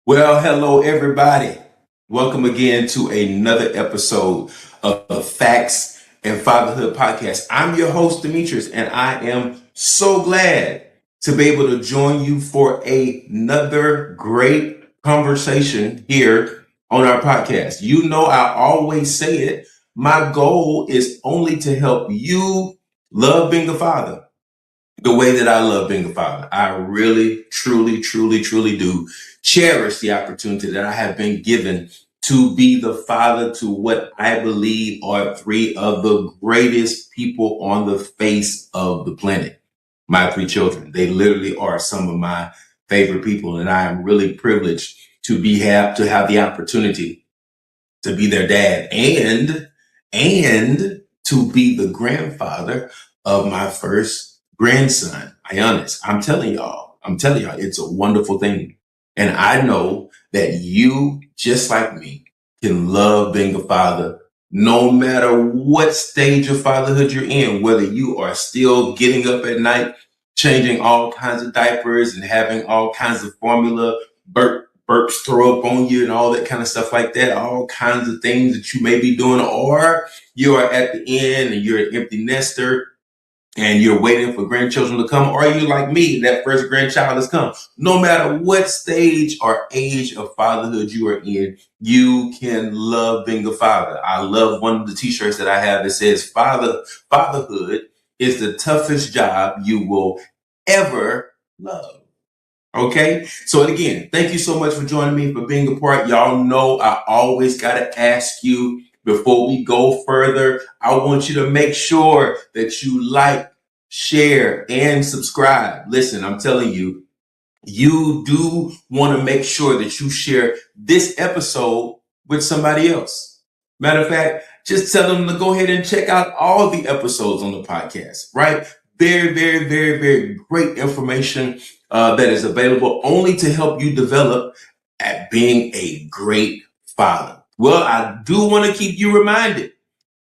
Well, hello, everybody. Welcome again to another episode of the Facts and Fatherhood Podcast. I'm your host, Demetrius, and I am so glad to be able to join you for another great conversation here on our podcast. You know, I always say it. My goal is only to help you love being a father the way that I love being a father. I really, truly do cherish the opportunity that I have been given to be the father to what I believe are three of the greatest people on the face of the planet. My three children. They literally are some of my favorite people, and I am really privileged to have the opportunity to be their dad and to be the grandfather of my first grandson. I'm telling y'all, it's a wonderful thing. And I know that you, just like me, can love being a father no matter what stage of fatherhood you're in, whether you are still getting up at night, changing all kinds of diapers and having all kinds of formula, burps throw up on you and all that kind of stuff like that, all kinds of things that you may be doing, or you are at the end and you're an empty nester and you're waiting for grandchildren to come, or you like me, that first grandchild has come. No matter what stage or age of fatherhood you are in, you can love being a father. I love one of the t-shirts that I have that says fatherhood is the toughest job you will ever love. Okay. So again, thank you so much for joining me, for being a part. Y'all know I always got to ask you before we go further. I want you to make sure that you like, share, and subscribe. Listen, I'm telling you, you do want to make sure that you share this episode with somebody else. Matter of fact, just tell them to go ahead and check out all the episodes on the podcast, right? Very great information that is available only to help you develop at being a great father. Well, I do want to keep you reminded.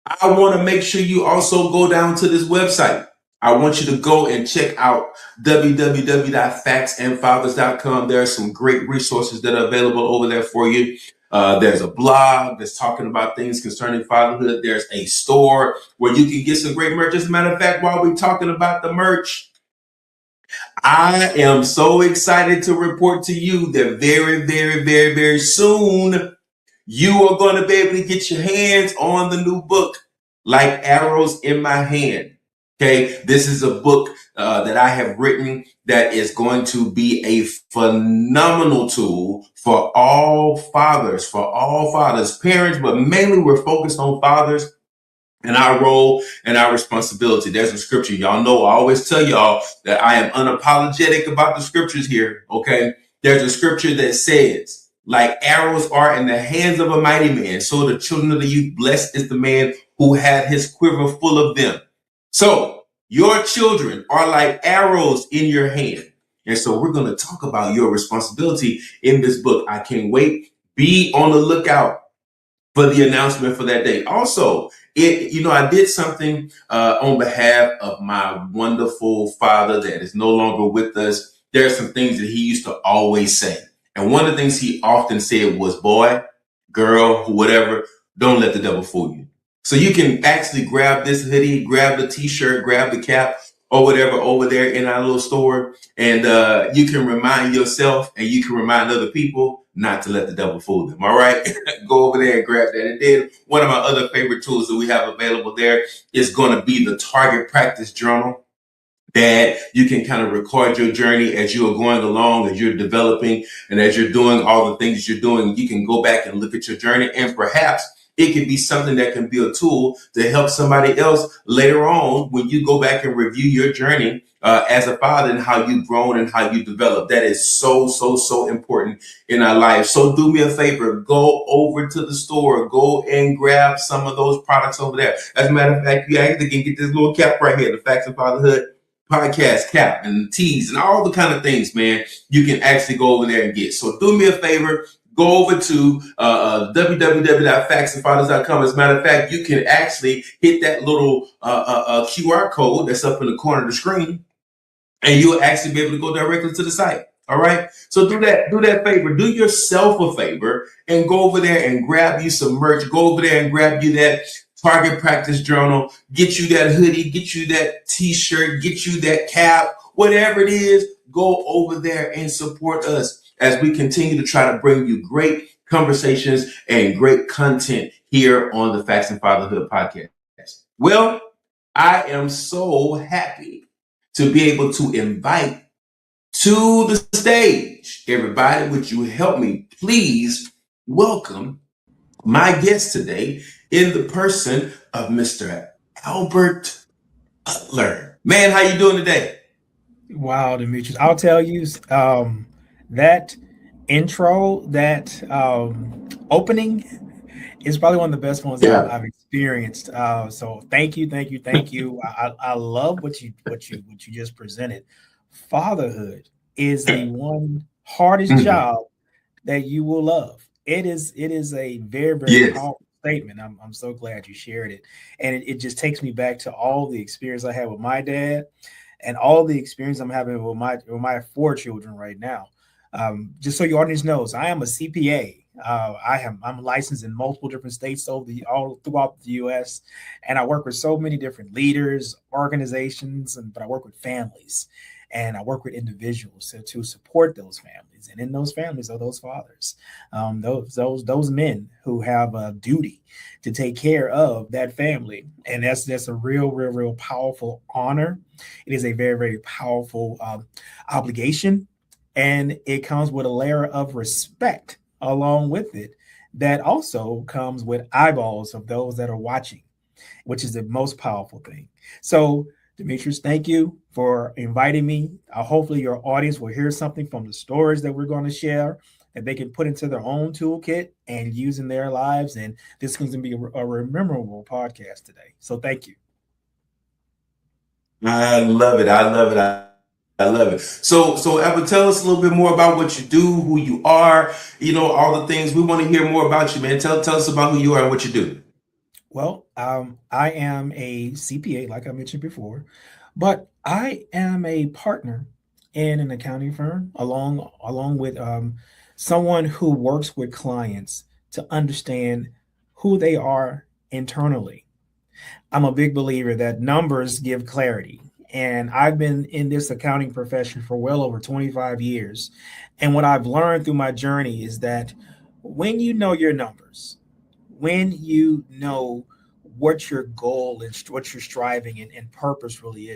I want to make sure you also go down to this website. I want you to go and check out www.factsandfathers.com. There are some great resources that are available over there for you. There's a blog that's talking about things concerning fatherhood. There's a store where you can get some great merch. As a matter of fact, while we're talking about the merch, I am so excited to report to you that very soon you are going to be able to get your hands on the new book, Like Arrows in My Hand. Okay, this is a book that I have written that is going to be a phenomenal tool for all fathers, parents, but mainly we're focused on fathers and our role and our responsibility. There's a scripture. Y'all know I always tell y'all that I am unapologetic about the scriptures here. Okay. There's a scripture that says, like arrows are in the hands of a mighty man, so the children of the youth, blessed is the man who had his quiver full of them. So your children are like arrows in your hand. And so we're going to talk about your responsibility in this book. I can't wait. Be on the lookout for the announcement for that day. Also, I did something on behalf of my wonderful father that is no longer with us. There are some things that he used to always say. And one of the things he often said was, boy, girl, whatever, don't let the devil fool you. So you can actually grab this hoodie, grab the t-shirt, grab the cap or whatever over there in our little store. And you can remind yourself and you can remind other people not to let the devil fool them. All right. Go over there and grab that. And then one of my other favorite tools that we have available there is going to be the Target Practice Journal, that you can kind of record your journey as you are going along, as you're developing, and as you're doing all the things you're doing. You can go back and look at your journey, and perhaps it can be something that can be a tool to help somebody else later on when you go back and review your journey as a father and how you've grown and how you develop. That is so important in our life. So do me a favor, go over to the store, go and grab some of those products over there. As a matter of fact, you actually can get this little cap right here, the Facts of Fatherhood podcast cap and tees and all the kind of things, man, you can actually go over there and get. So do me a favor, go over to www.factsandfathers.com. As a matter of fact, you can actually hit that little QR code that's up in the corner of the screen, and you'll actually be able to go directly to the site. All right. So do that favor. Do yourself a favor and go over there and grab you some merch. Go over there and grab you that Target Practice Journal. Get you that hoodie. Get you that T-shirt. Get you that cap. Whatever it is, go over there and support us as we continue to try to bring you great conversations and great content here on the Facts and Fatherhood podcast. Well, I am so happy to be able to invite to the stage, everybody, would you help me please welcome my guest today in the person of Mr. Albert Butler. Man, how you doing today? Wow, Demetrius. I'll tell you, that intro, that opening is probably one of the best ones I've experienced. So thank you. I love what you just presented. Fatherhood is the one hardest job that you will love. It is a very powerful statement. I'm so glad you shared it. And it just takes me back to all the experience I had with my dad and all the experience I'm having with my 4 children right now. Just so your audience knows, I am a CPA. I'm licensed in multiple different states all throughout the U.S. and I work with so many different leaders, organizations, but I work with families and I work with individuals to support those families. And in those families are those fathers, those men who have a duty to take care of that family. And that's a real powerful honor. It is a very powerful obligation. And it comes with a layer of respect along with it that also comes with eyeballs of those that are watching, which is the most powerful thing. So, Demetrius, thank you for inviting me. Hopefully your audience will hear something from the stories that we're going to share that they can put into their own toolkit and use in their lives. And this is going to be a memorable podcast today. So thank you. I love it. I love it. So Albert, tell us a little bit more about what you do, who you are, all the things. We want to hear more about you, man. Tell us about who you are and what you do. Well, I am a CPA, like I mentioned before, but I am a partner in an accounting firm along with someone who works with clients to understand who they are internally. I'm a big believer that numbers give clarity. And I've been in this accounting profession for well over 25 years. And what I've learned through my journey is that when you know your numbers, when you know what your goal and what you're striving and purpose really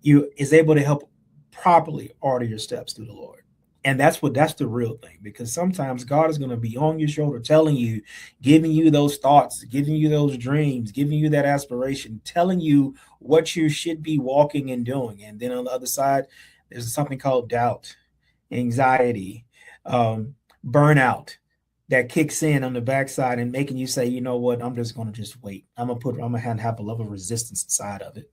you is able to help properly order your steps through the Lord. And that's the real thing, because sometimes God is going to be on your shoulder telling you, giving you those thoughts, giving you those dreams, giving you that aspiration, telling you what you should be walking and doing. And then on the other side, there's something called doubt, anxiety, burnout that kicks in on the backside and making you say, you know what, I'm just going to just wait. I'm going to have a level of resistance inside of it.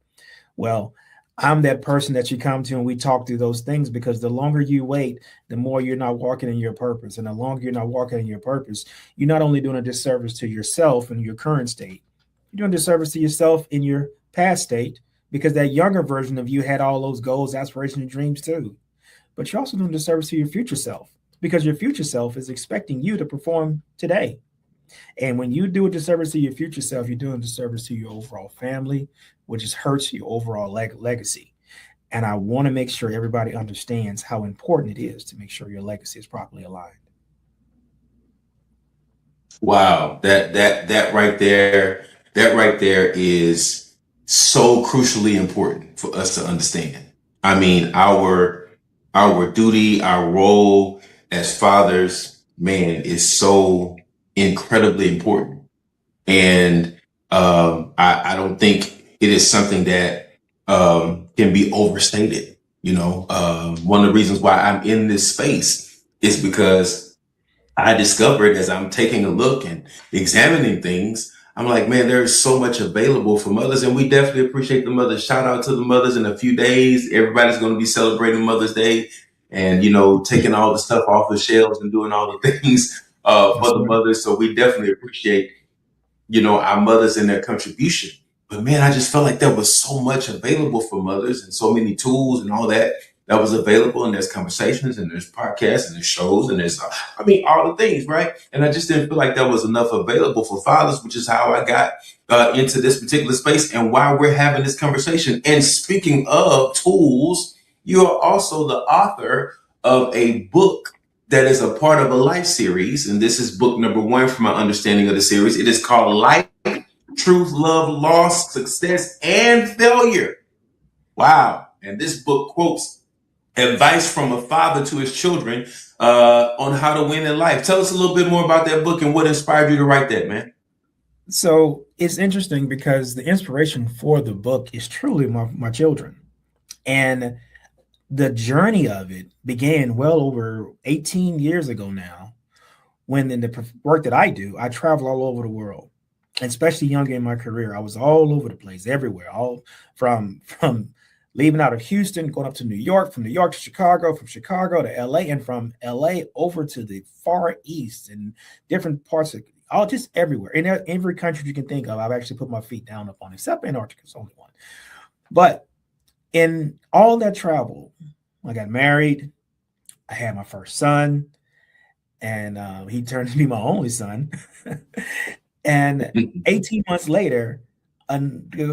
Well, I'm that person that you come to and we talk through those things, because the longer you wait, the more you're not walking in your purpose. And the longer you're not walking in your purpose, you're not only doing a disservice to yourself in your current state, you're doing a disservice to yourself in your past state, because that younger version of you had all those goals, aspirations, and dreams too. But you're also doing a disservice to your future self, because your future self is expecting you to perform today. And when you do a disservice to your future self, you're doing a disservice to your overall family, which just hurts your overall legacy. And I want to make sure everybody understands how important it is to make sure your legacy is properly aligned. Wow, that right there is so crucially important for us to understand. I mean, our duty, our role as fathers, man, is so incredibly important. And I don't think it is something that can be overstated. One of the reasons why I'm in this space is because I discovered, as I'm taking a look and examining things, I'm like, man, there's so much available for mothers, and we definitely appreciate the mothers. Shout out to the mothers. In a few days, everybody's going to be celebrating Mother's Day and, taking all the stuff off the shelves and doing all the things for the mothers. So we definitely appreciate, our mothers and their contribution. But man, I just felt like there was so much available for mothers and so many tools and all that that was available, and there's conversations, and there's podcasts, and there's shows, and there's, all the things, right? And I just didn't feel like there was enough available for fathers, which is how I got into this particular space and why we're having this conversation. And speaking of tools, you are also the author of a book that is a part of a life series. And this is book number 1 from my understanding of the series. It is called Life, Truth, Love, Loss, Success, and Failure. Wow. And this book quotes advice from a father to his children on how to win in life. Tell us a little bit more about that book and what inspired you to write that, man. So it's interesting because the inspiration for the book is truly my children. And the journey of it began well over 18 years ago now, when in the work that I do, I travel all over the world, especially younger in my career. I was all over the place, everywhere, all from leaving out of Houston, going up to New York, from New York to Chicago, from Chicago to LA, and from LA over to the far east and different parts of all, just everywhere. In every country you can think of, I've actually put my feet down upon, except Antarctica, it's only one. But in all that travel, I got married. I had my first son, and he turned to be my only son. And 18 months later,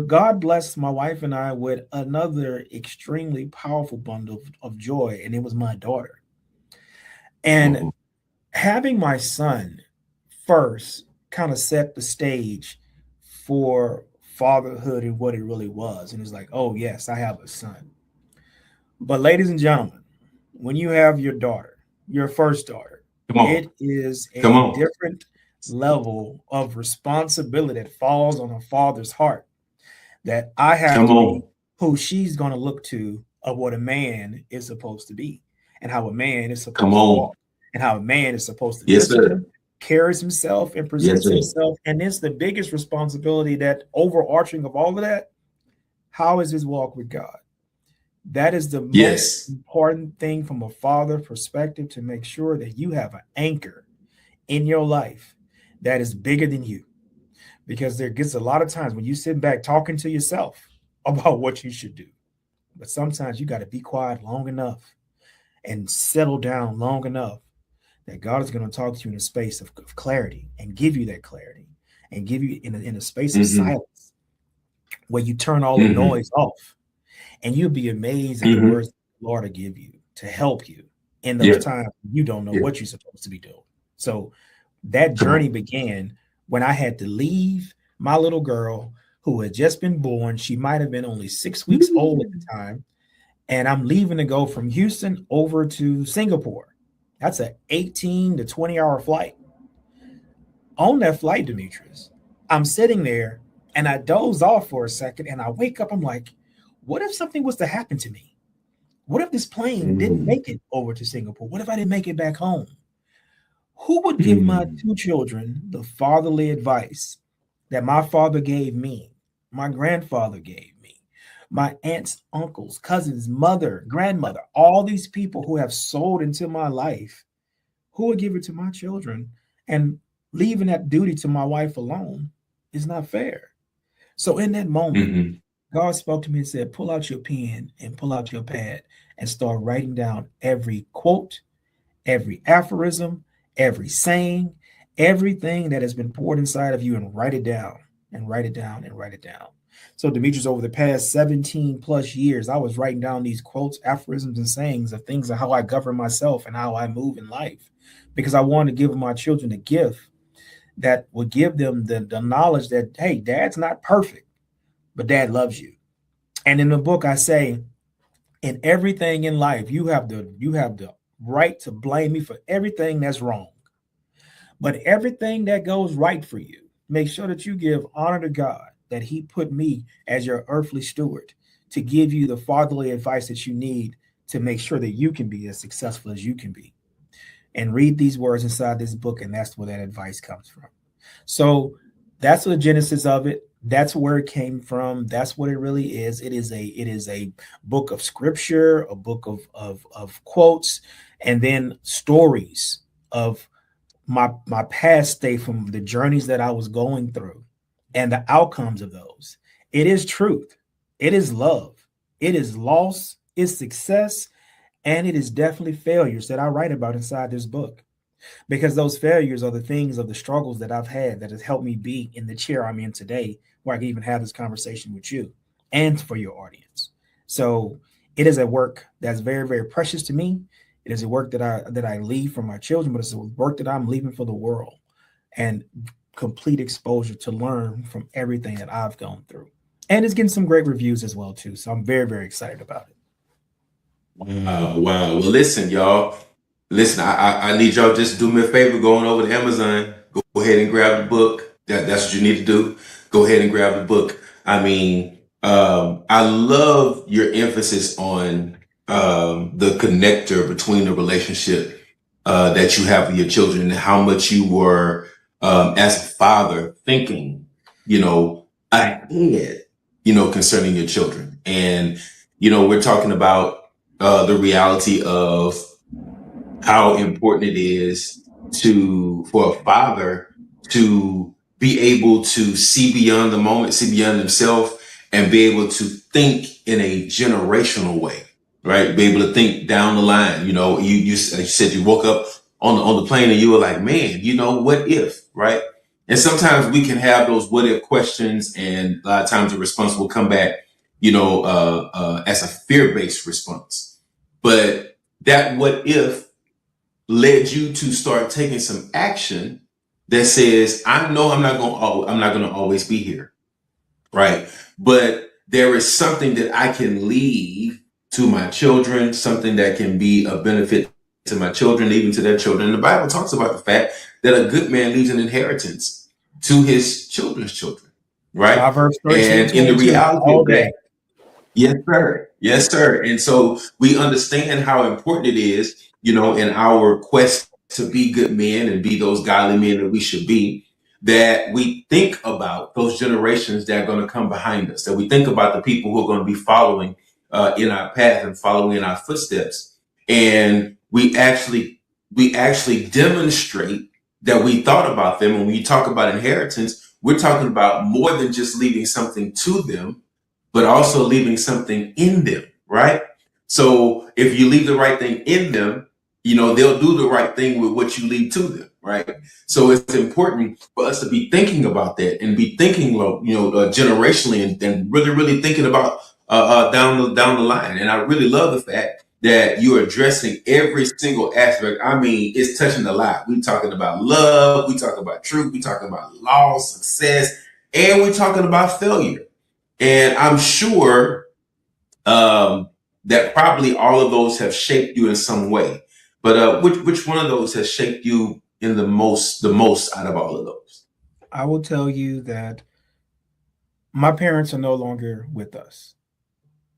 God blessed my wife and I with another extremely powerful bundle of joy, and it was my daughter. And having my son first kind of set the stage for fatherhood and what it really was. And it's like, oh, yes, I have a son. But ladies and gentlemen, when you have your daughter, your first daughter, it is a different level of responsibility that falls on a father's heart, that I have to be who she's going to look to of what a man is supposed to be, and how a man is supposed to walk, and how a man is supposed to discipline, carries himself, and presents himself. And it's the biggest responsibility, that overarching of all of that. How is his walk with God? That is the most important thing from a father perspective, to make sure that you have an anchor in your life that is bigger than you. Because there gets a lot of times when you sit back talking to yourself about what you should do. But sometimes you got to be quiet long enough and settle down long enough that God is going to talk to you in a space of clarity, and give you that clarity, and give you in a space of silence, where you turn all the noise off. And you'll be amazed at the words the Lord will give you to help you in those times you don't know what you're supposed to be doing. So that journey began when I had to leave my little girl, who had just been born. She might have been only 6 weeks old at the time. And I'm leaving to go from Houston over to Singapore. That's an 18 to 20-hour flight. On that flight, Demetrius, I'm sitting there and I doze off for a second, and I wake up. I'm like, what if something was to happen to me? What if this plane didn't make it over to Singapore? What if I didn't make it back home? Who would give my 2 children the fatherly advice that my father gave me, my grandfather gave me, my aunts, uncles, cousins, mother, grandmother, all these people who have sold into my life? Who would give it to my children? And leaving that duty to my wife alone is not fair. So in that moment, God spoke to me and said, pull out your pen and pull out your pad and start writing down every quote, every aphorism, every saying, everything that has been poured inside of you, and write it down and write it down and write it down. So Demetrius, over the past 17 plus years, I was writing down these quotes, aphorisms, and sayings of things of how I govern myself and how I move in life, because I wanted to give my children a gift that would give them the knowledge that, hey, dad's not perfect, but dad loves you. And in the book, I say, in everything in life, you have the right to blame me for everything that's wrong. But everything that goes right for you, make sure that you give honor to God, that he put me as your earthly steward to give you the fatherly advice that you need to make sure that you can be as successful as you can be. And read these words inside this book, and that's where that advice comes from. So that's the genesis of it. That's where it came from. That's what it really is. It is a book of scripture, a book of quotes, and then stories of my past state, from the journeys that I was going through and the outcomes of those. It is truth. It is love. It is loss. It's success. And it is definitely failures that I write about inside this book, because those failures are the things of the struggles that I've had that has helped me be in the chair I'm in today, where I can even have this conversation with you and for your audience. So it is a work that's very, very precious to me. It is a work that I leave for my children, but it's a work that I'm leaving for the world, and complete exposure to learn from everything that I've gone through. And it's getting some great reviews as well too. So I'm very, very excited about it. Wow, wow. Well, listen, y'all. Listen, I need y'all just do me a favor going over to Amazon. Go ahead and grab the book. That's what you need to do. Go ahead and grab the book. I mean, I love your emphasis on the connector between the relationship that you have with your children, and how much you were, as a father, thinking, ahead, concerning your children. And, we're talking about the reality of how important it is for a father to be able to see beyond the moment, see beyond himself, and be able to think in a generational way, right? Be able to think down the line. You said you woke up on the plane and you were like, man, what if, right? And sometimes we can have those what if questions, and a lot of times the response will come back, as a fear-based response. But that what if led you to start taking some action that says, I know I'm not going to always be here, right? But there is something that I can leave to my children, something that can be a benefit to my children, even to their children. And the Bible talks about the fact that a good man leaves an inheritance to his children's children, right? Proverbs 13, And in the 22 reality all of that, day. yes, sir. Yes, sir. And so we understand how important it is, in our quest to be good men and be those godly men that we should be, that we think about those generations that are going to come behind us, that we think about the people who are going to be following in our path and following in our footsteps. And we actually demonstrate that we thought about them. When we talk about inheritance, we're talking about more than just leaving something to them, but also leaving something in them, right? So if you leave the right thing in them, they'll do the right thing with what you leave to them, right? So it's important for us to be thinking about that, and be thinking, generationally, and really, really thinking about down the line. And I really love the fact that you're addressing every single aspect. I mean, it's touching a lot. We're talking about love, we talking about truth, we talking about loss, success, and we're talking about failure. And I'm sure that probably all of those have shaped you in some way. But which one of those has shaped you in the most out of all of those? I will tell you that my parents are no longer with us.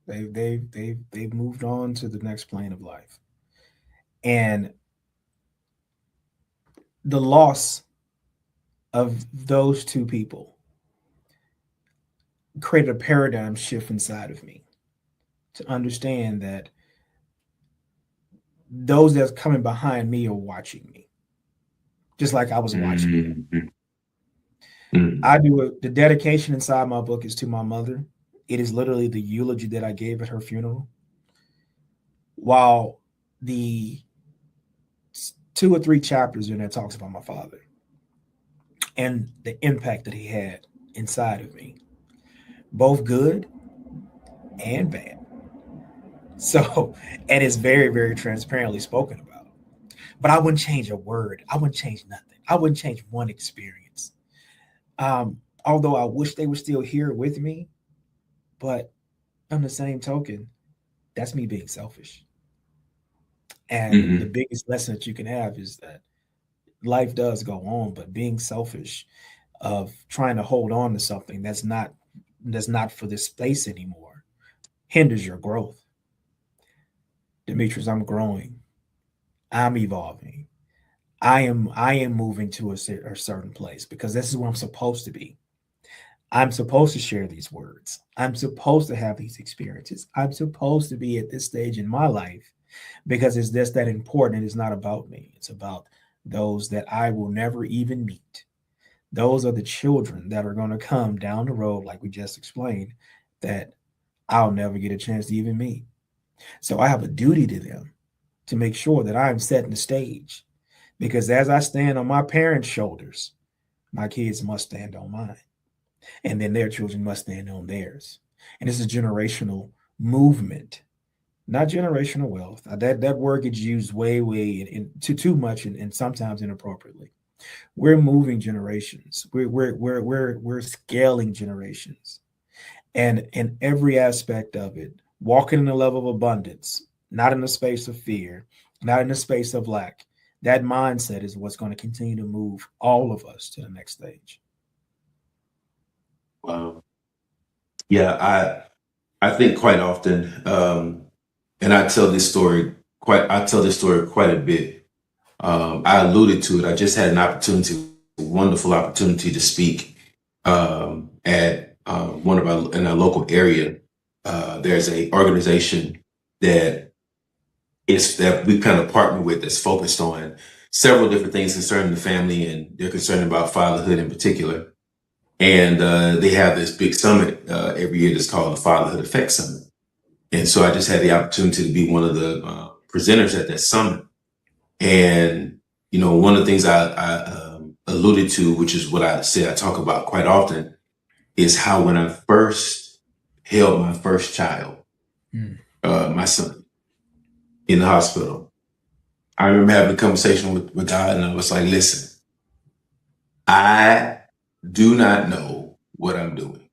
They've moved on to the next plane of life. And the loss of those two people created a paradigm shift inside of me, to understand that those that's coming behind me are watching me, just like I was watching them. Mm-hmm. Mm-hmm. I do it. The dedication inside my book is to my mother. It is literally the eulogy that I gave at her funeral. While the 2 or 3 chapters in there talks about my father and the impact that he had inside of me, both good and bad. So, and it's very, very transparently spoken about. But I wouldn't change a word. I wouldn't change nothing. I wouldn't change one experience. Although I wish they were still here with me, but on the same token, that's me being selfish. And the Mm-hmm. biggest lesson that you can have is that life does go on, but being selfish of trying to hold on to something that's not for this space anymore hinders your growth. Demetrius, I'm growing. I'm evolving. I am moving to a certain place, because this is where I'm supposed to be. I'm supposed to share these words. I'm supposed to have these experiences. I'm supposed to be at this stage in my life, because it's just that important. It's not about me. It's about those that I will never even meet. Those are the children that are going to come down the road, like we just explained, that I'll never get a chance to even meet. So I have a duty to them. to make sure that I'm setting the stage. Because as I stand on my parents' shoulders, my kids must stand on mine. And then their children must stand on theirs. And it's a generational movement, not generational wealth. That word gets used way too much and sometimes inappropriately. We're moving generations. We're scaling generations, and in every aspect of it, walking in a level of abundance, not in a space of fear, not in a space of lack. That mindset is what's going to continue to move all of us to the next stage. Wow. Yeah, I think quite often, and I tell this story quite a bit. I alluded to it. I just had an opportunity, a wonderful opportunity to speak at one of our in our local area. There's a organization that that we kind of partner with that's focused on several different things concerning the family, and they're concerned about fatherhood in particular. And they have this big summit every year that's called the Fatherhood Effect Summit. And so I just had the opportunity to be one of the presenters at that summit. And, one of the things I alluded to, which is what I say I talk about quite often, is how when I first held my first child, my son, in the hospital, I remember having a conversation with God, and I was like, listen, I do not know what I'm doing.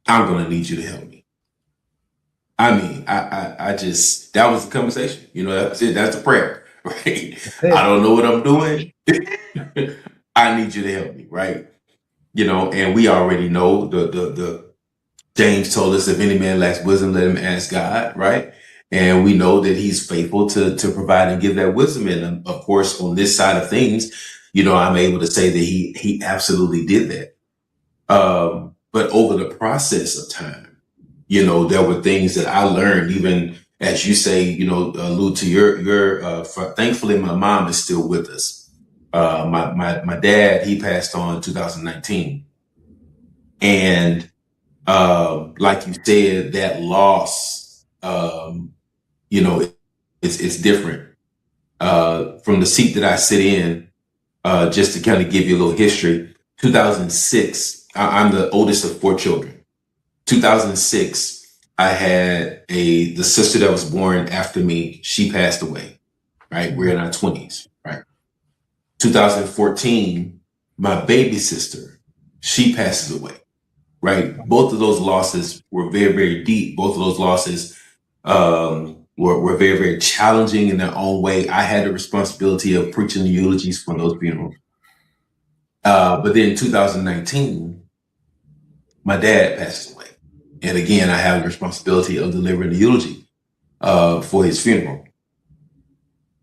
I'm going to need you to help me. I mean, I just, that was the conversation. That's it. That's the prayer, right? I don't know what I'm doing. I need you to help me, right? And we already know the James told us if any man lacks wisdom, let him ask God, right? And we know that he's faithful to provide and give that wisdom. And of course, on this side of things, I'm able to say that he absolutely did that. But over the process of time, there were things that I learned, even as you say, allude to thankfully, my mom is still with us. My dad, he passed on 2019. And like you said, that loss, it's different. From the seat that I sit in, just to kind of give you a little history, 2006, I'm the oldest of four children. 2006, I had the sister that was born after me. She passed away, right? We're in our 20s, right? 2014, my baby sister, she passes away, right? Both of those losses were very, very deep. Both of those losses were very, very challenging in their own way. I had the responsibility of preaching the eulogies for those funerals. But then in 2019, my dad passed away. And again, I have the responsibility of delivering the eulogy for his funeral.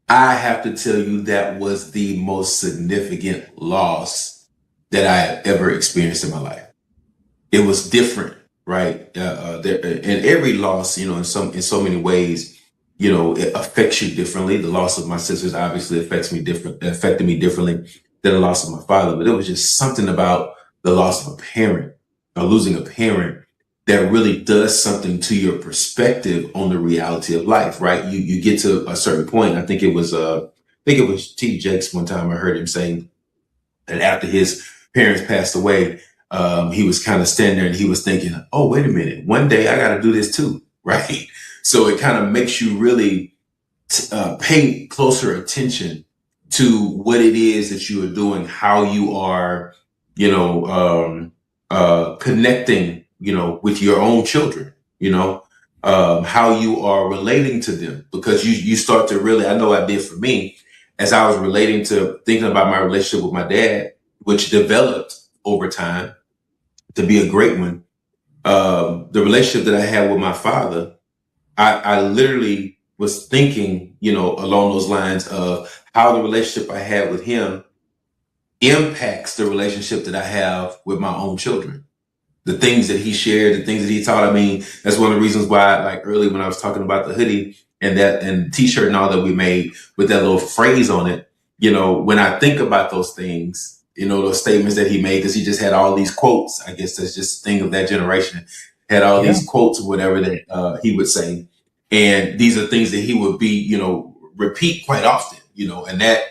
I have to tell you that was the most significant loss that I have ever experienced in my life. It was different, right? And every loss, in so many ways, it affects you differently. The loss of my sisters obviously affected me differently than the loss of my father. But it was just something about the loss of a parent, or losing a parent, that really does something to your perspective on the reality of life, right? You get to a certain point. I think it was T. Jakes one time I heard him saying that after his parents passed away, he was kind of standing there and he was thinking, oh, wait a minute, one day I got to do this too, right? So it kind of makes you really pay closer attention to what it is that you are doing, how you are, connecting, with your own children, how you are relating to them, because you start to really, I know I did for me, as I was relating to thinking about my relationship with my dad, which developed over time to be a great one. The relationship that I had with my father, I literally was thinking, along those lines of how the relationship I had with him impacts the relationship that I have with my own children. The things that he shared, the things that he taught. I mean, that's one of the reasons why, like early when I was talking about the hoodie and t-shirt and all that we made with that little phrase on it, when I think about those things, those statements that he made, because he just had all these quotes. I guess that's just a thing of that generation. Had all Yeah. these quotes or whatever that he would say. And these are things that he would be, repeat quite often, and that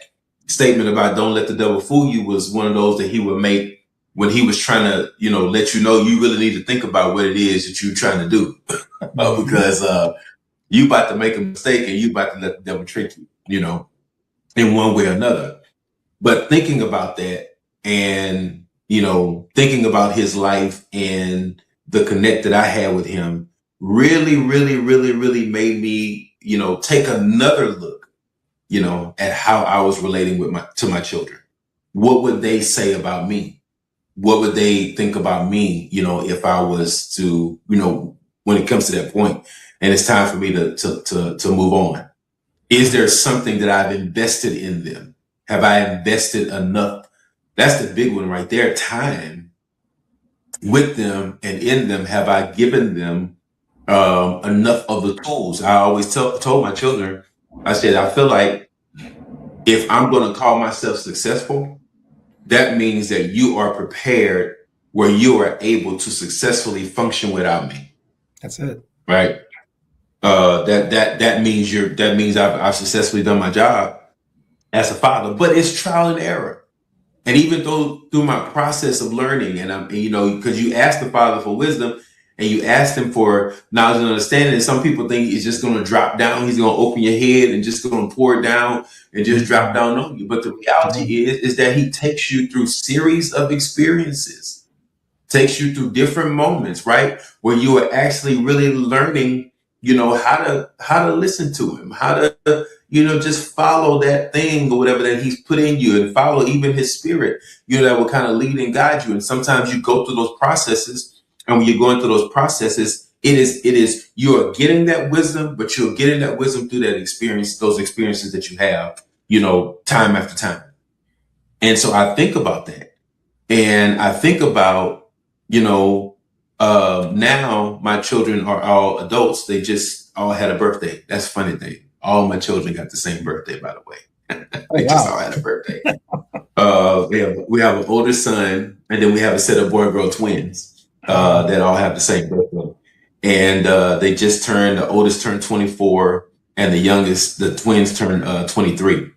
statement about don't let the devil fool you was one of those that he would make when he was trying to, let you know you really need to think about what it is that you're trying to do. Because you about to make a mistake and you about to let the devil trick you, in one way or another. But thinking about that and, thinking about his life and the connect that I had with him really, really, really, really made me, take another look, at how I was relating to my children. What would they say about me? What would they think about me, if I was to, when it comes to that point and it's time for me to move on? Is there something that I've invested in them? Have I invested enough? That's the big one right there. Time with them and in them. Have I given them enough of the tools? I always told my children, I said, I feel like if I'm going to call myself successful, that means that you are prepared where you are able to successfully function without me. That's it. Right. That means I've successfully done my job as a father, but it's trial and error. And even though through my process of learning, and because you ask the Father for wisdom and you ask him for knowledge and understanding, and some people think it's just going to drop down. He's going to open your head and just going to pour it down and just drop down on you. But the reality is that he takes you through series of experiences, takes you through different moments, right? Where you are actually really learning, how to listen to him, how to, just follow that thing or whatever that he's put in you, and follow even his spirit, that will kind of lead and guide you. And sometimes you go through those processes, and when you're going through those processes, it is you are getting that wisdom, but you're getting that wisdom through that experience, those experiences that you have, time after time. And so I think about that, and I think about, now my children are all adults. They just all had a birthday. That's a funny thing. All my children got the same birthday, by the way. They just all had a birthday. We have an older son, and then we have a set of boy-girl twins that all have the same birthday. And the oldest turned 24, and the twins turned 23.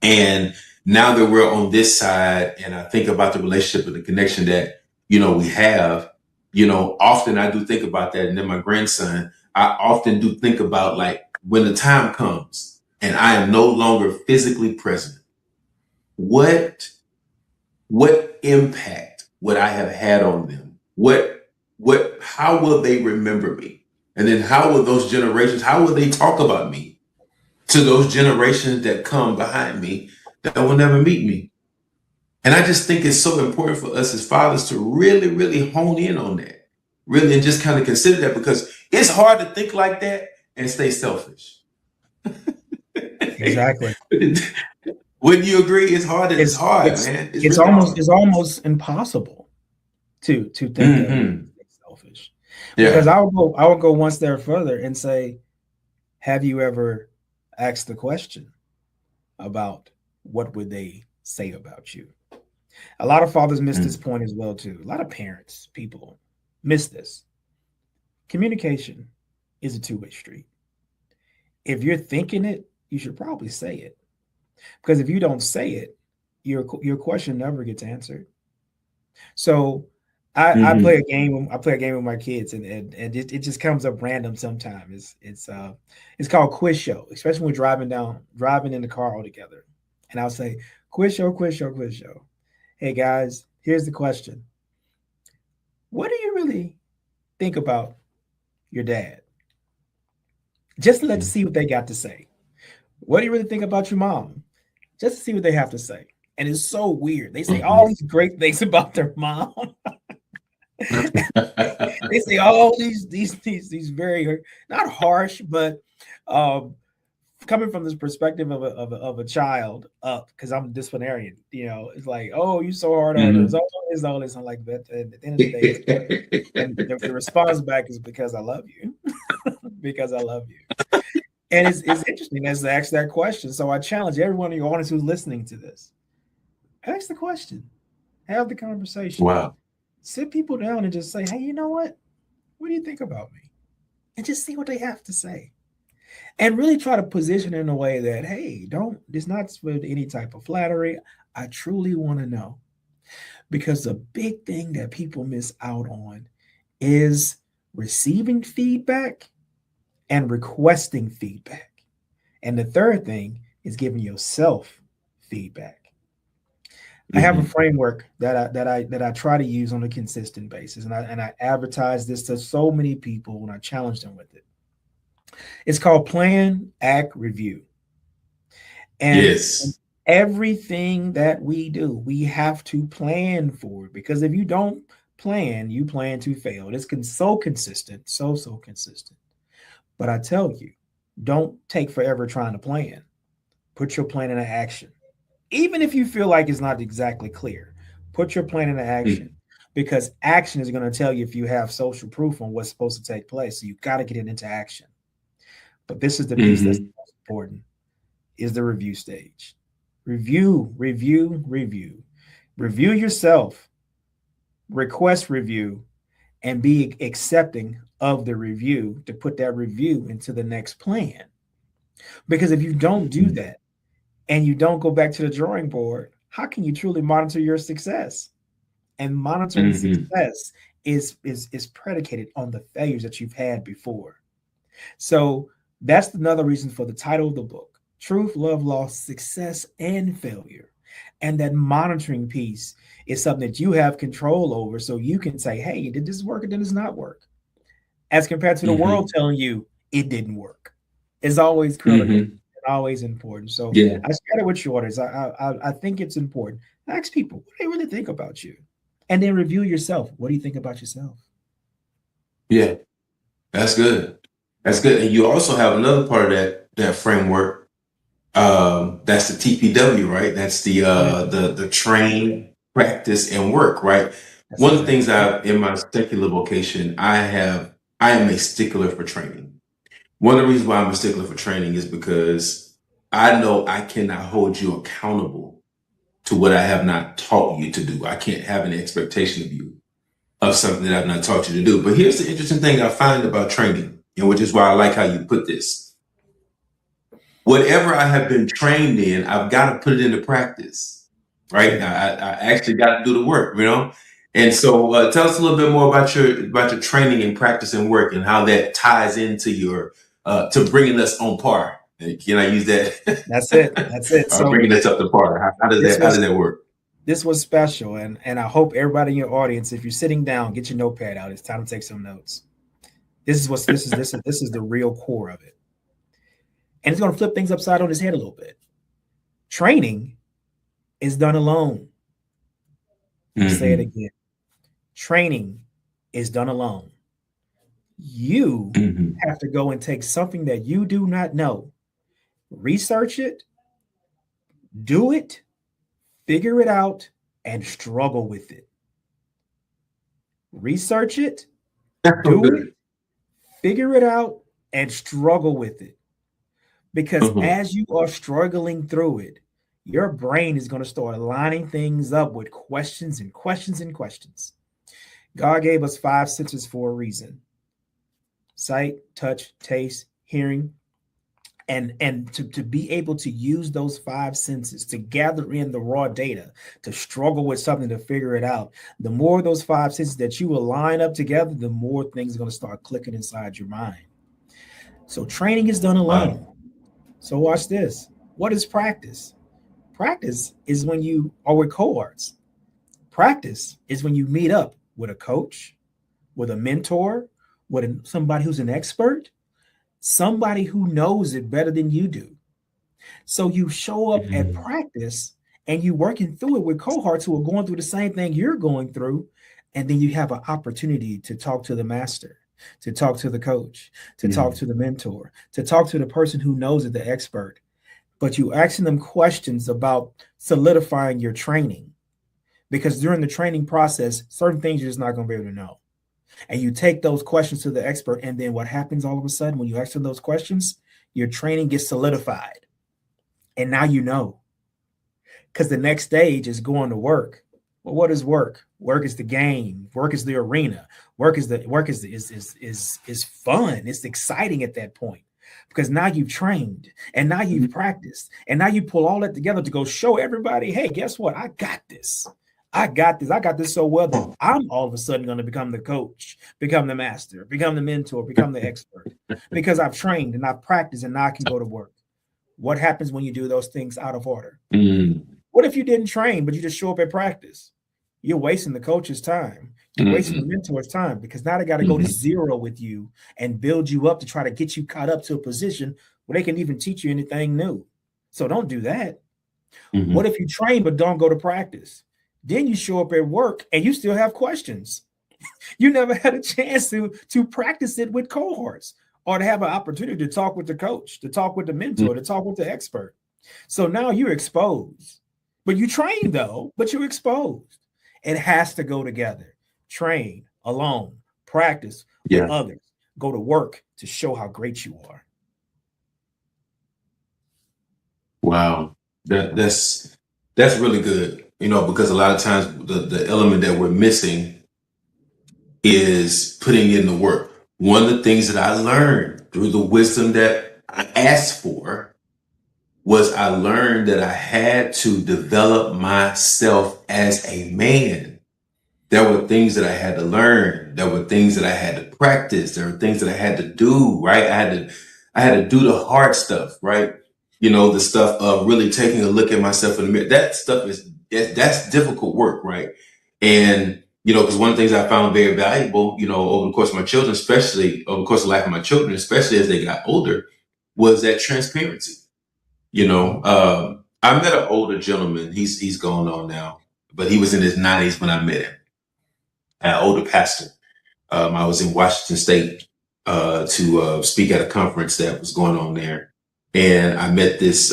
And now that we're on this side, and I think about the relationship and the connection that, we have, often I do think about that. And then my grandson, I often do think about, like, when the time comes and I am no longer physically present, what impact would I have had on them? How will they remember me? And then how will they talk about me to those generations that come behind me that will never meet me? And I just think it's so important for us as fathers to really, really hone in on that, really, and just kind of consider that, because it's hard to think like that and stay selfish. Exactly. Wouldn't you agree? It's hard, man. It's really almost impossible to think of selfish. Yeah. Because I would go one step further and say, have you ever asked the question about what would they say about you? A lot of fathers miss this point as well, too. A lot of parents, people miss this. Communication is a two-way street. If you're thinking it, you should probably say it. Because if you don't say it, your question never gets answered. So I play a game. I play a game with my kids, and it just comes up random sometimes. It's called Quiz Show, especially when we're driving in the car all together. And I'll say, Quiz Show, Quiz Show, Quiz Show. Hey guys, here's the question. What do you really think about your dad? Just let's see what they got to say. What do you really think about your mom? Just to see what they have to say. And it's so weird. They say all these great things about their mom. They say all these very, not harsh, but coming from this perspective of a child up, because I'm a disciplinarian, it's like, oh, you so hard on us, all this. I'm like, but at the end of the day, and the response back is because I love you, because I love you. And it's interesting as to ask that question. So I challenge everyone in your audience who's listening to this, ask the question, have the conversation. Wow. Sit people down and just say, hey, you know what? What do you think about me? and just see what they have to say. And really try to position it in a way that, hey, it's not with any type of flattery. I truly want to know. Because the big thing that people miss out on is receiving feedback and requesting feedback. And the third thing is giving yourself feedback. I have a framework that I try to use on a consistent basis, and I advertise this to so many people when I challenge them with it. It's called Plan, Act, Review. And Yes. everything that we do, we have to plan for it, because if you don't plan, you plan to fail. It's so consistent, so consistent. But I tell you, don't take forever trying to plan. Put your plan into action. Even if you feel like it's not exactly clear, put your plan into action, because action is going to tell you if you have social proof on what's supposed to take place. So you got to get it into action. But this is the piece that's most important, is the review stage. Review. Review yourself, request review, and be accepting of the review to put that review into the next plan. Because if you don't do that and you don't go back to the drawing board, how can you truly monitor your success? And monitoring success is predicated on the failures that you've had before. So that's another reason for the title of the book: Truth, Love, Loss, Success, and Failure. And that monitoring piece is something that you have control over, so you can say, hey, did this work or did this not work? As compared to the world telling you it didn't work. It's always critical, always important. So I share it with your audience. I think it's important. Ask people, what do they really think about you? And then review yourself. What do you think about yourself? Yeah, that's good. That's good. And you also have another part of that framework. That's the TPW, right? That's the train, practice, and work, right? That's One of the things in my secular vocation, I am a stickler for training. One of the reasons why I'm a stickler for training is because I know I cannot hold you accountable to what I have not taught you to do. I can't have an expectation of you of something that I've not taught you to do. But here's the interesting thing I find about training, and which is why I like how you put this. Whatever I have been trained in, I've got to put it into practice, right? I actually got to do the work, you know? And so tell us a little bit more about your training and practice and work, and how that ties into your to bringing us on par. Can I use that? That's it. So bringing us up to par. How does that work? This was special, and I hope everybody in your audience, if you're sitting down, get your notepad out. It's time to take some notes. This is the real core of it, and it's going to flip things upside on his head a little bit. Training is done alone. I'll say it again. Training is done alone. You have to go and take something that you do not know, research it, do it, figure it out, and struggle with it. Research it, do it, figure it out, and struggle with it. Because as you are struggling through it, your brain is going to start lining things up with questions and questions and questions. God gave us 5 senses for a reason: sight, touch, taste, hearing. And to be able to use those 5 senses to gather in the raw data, to struggle with something, to figure it out, the more those 5 senses that you will line up together, the more things are going to start clicking inside your mind. So training is done alone. Wow. So watch this. What is practice? Practice is when you are with cohorts. Practice is when you meet up with a coach, with a mentor, with somebody who's an expert, somebody who knows it better than you do. So you show up at practice and you're working through it with cohorts who are going through the same thing you're going through. And then you have an opportunity to talk to the master, to talk to the coach, to talk to the mentor, to talk to the person who knows it, the expert. But you asking them questions about solidifying your training, because during the training process, certain things you're just not going to be able to know. And you take those questions to the expert, and then what happens all of a sudden when you ask them those questions, your training gets solidified. And now you know. Because the next stage is going to work. Well, what is work? Work is the game. Work is the arena. Work is fun. It's exciting at that point because now you've trained and now you've practiced and now you pull all that together to go show everybody, hey, guess what? I got this. I got this. I got this so well that I'm all of a sudden going to become the coach, become the master, become the mentor, become the expert because I've trained and I've practiced and now I can go to work. What happens when you do those things out of order? Mm. What if you didn't train, but you just show up at practice? You're wasting the coach's time. You're wasting the mentor's time because now they got to go to zero with you and build you up to try to get you caught up to a position where they can even teach you anything new. So don't do that. What if you train but don't go to practice? Then you show up at work and you still have questions. You never had a chance to practice it with cohorts or to have an opportunity to talk with the coach, to talk with the mentor, to talk with the expert. So now you're exposed. But you train though, but you're exposed. It has to go together. Train alone, practice with others, go to work to show how great you are. Wow. That's really good, because a lot of times the element that we're missing is putting in the work. One of the things that I learned through the wisdom that I asked for was I learned that I had to develop myself as a man. There were things that I had to learn. There were things that I had to practice. There were things that I had to do, right? I had to do the hard stuff, right? The stuff of really taking a look at myself in the mirror. That stuff that's difficult work, right? And, because one of the things I found very valuable, over the course of my children, especially over the course of the life of my children, especially as they got older, was that transparency. I met an older gentleman. He's gone on now, but he was in his 90s when I met him. An older pastor. I was in Washington State to speak at a conference that was going on there, and I met this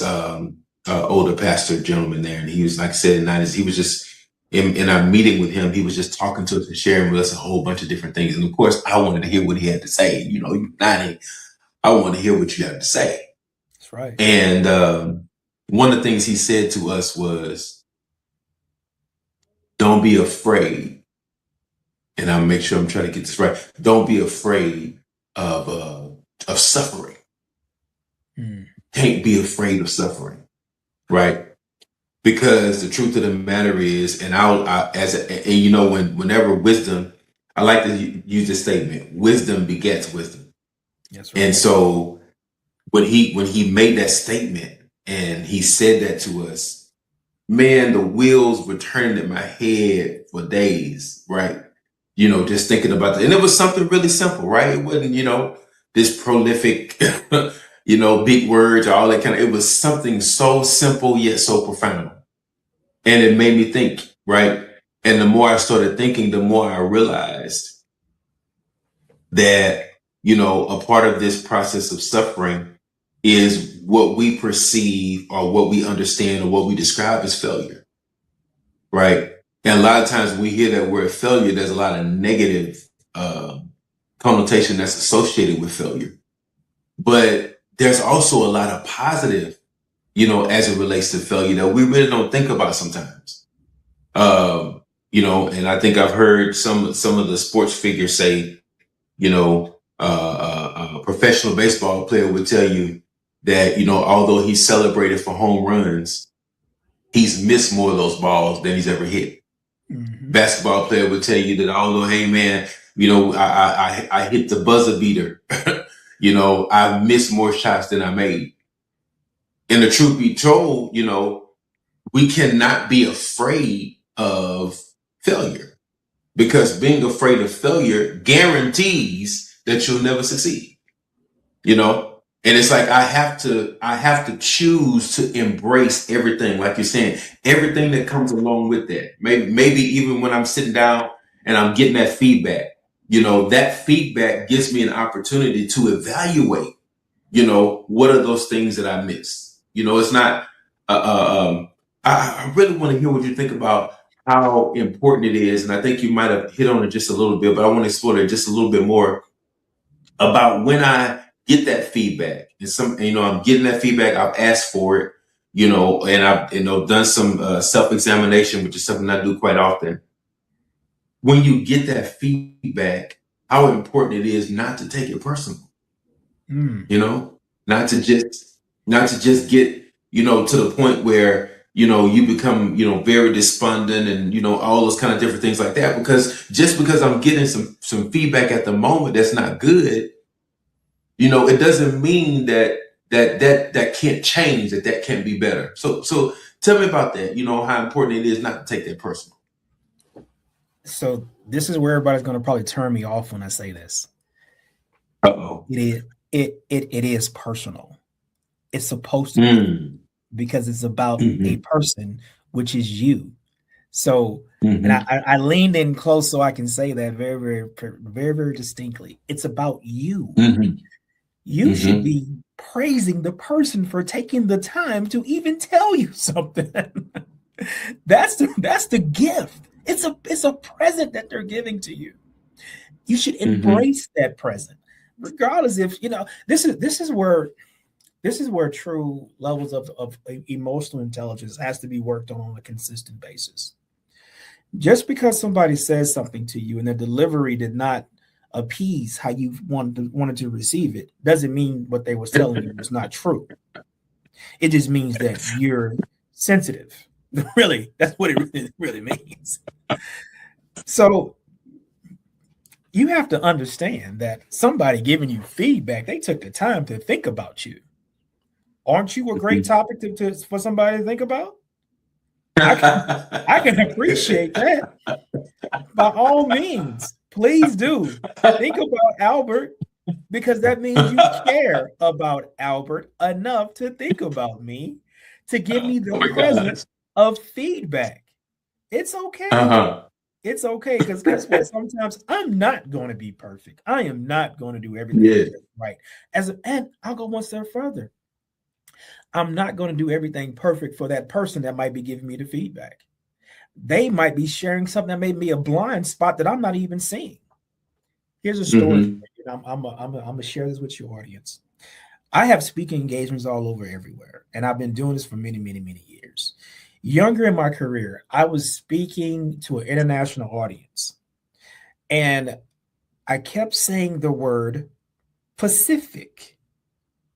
older pastor gentleman there, and he was, like I said, in the 90s. He was just in our meeting with him. He was just talking to us and sharing with us a whole bunch of different things, and of course, I wanted to hear what he had to say. You're 90. I want to hear what you have to say. That's right. And one of the things he said to us was, "Don't be afraid." And I'll make sure I'm trying to get this right. Don't be afraid of suffering. Can't be afraid of suffering, right? Because the truth of the matter is, and whenever wisdom, I like to use this statement: wisdom begets wisdom. That's right. And so when he made that statement and he said that to us, man, the wheels were turning in my head for days, right? Just thinking about that. And it was something really simple, right? It wasn't, this prolific, big words or all that kind of, it was something so simple yet so profound. And it made me think, right? And the more I started thinking, the more I realized that, a part of this process of suffering is what we perceive or what we understand or what we describe as failure, right? And a lot of times when we hear that word failure, there's a lot of negative connotation that's associated with failure. But there's also a lot of positive, as it relates to failure that we really don't think about sometimes. And I think I've heard some of the sports figures say, a professional baseball player would tell you that, although he's celebrated for home runs, he's missed more of those balls than he's ever hit. Basketball player would tell you that although, hey man, I hit the buzzer beater, I missed more shots than I made. And the truth be told, we cannot be afraid of failure because being afraid of failure guarantees that you'll never succeed. And it's like I have to choose to embrace everything, like you're saying, everything that comes along with that. Maybe even when I'm sitting down and I'm getting that feedback, that feedback gives me an opportunity to evaluate, what are those things that I missed? It's not. I really want to hear what you think about how important it is, and I think you might have hit on it just a little bit, but I want to explore it just a little bit more about when I get that feedback. I'm getting that feedback. I've asked for it. and I've, done some self-examination, which is something I do quite often. When you get that feedback, how important it is not to take it personal. Not to just get, to the point where, you become, very despondent and, all those kind of different things like that. Because just because I'm getting some feedback at the moment that's not good, it doesn't mean that can't change, that can't be better. So tell me about that, how important it is not to take that personal. So this is where everybody's going to probably turn me off when I say this. Uh-oh. It is personal. It's supposed to be, because it's about a person, which is you. So, and I leaned in close so I can say that very, very, very, very distinctly. It's about you. You should be praising the person for taking the time to even tell you something. That's the gift. It's a present that they're giving to you. You should embrace that present, regardless if this is where true levels of emotional intelligence has to be worked on a consistent basis. Just because somebody says something to you and their delivery did not appease how you wanted to receive it, doesn't mean what they were telling you was not true. It just means that you're sensitive. Really, that's what it really means. So you have to understand that somebody giving you feedback, they took the time to think about you. Aren't you a great topic for somebody to think about? I can appreciate that. By all means, please do think about Albert, because that means you care about Albert enough to think about me, to give me the presence of feedback. It's okay. It's okay, because guess what? Sometimes I'm not going to be perfect. I am not going to do everything right. And I'll go one step further. I'm not going to do everything perfect for that person that might be giving me the feedback. They might be sharing something that may be a blind spot that I'm not even seeing. Here's a story. I'm going to share this with your audience. I have speaking engagements all over everywhere, and I've been doing this for many, many, many years. Younger in my career, I was speaking to an international audience, and I kept saying the word Pacific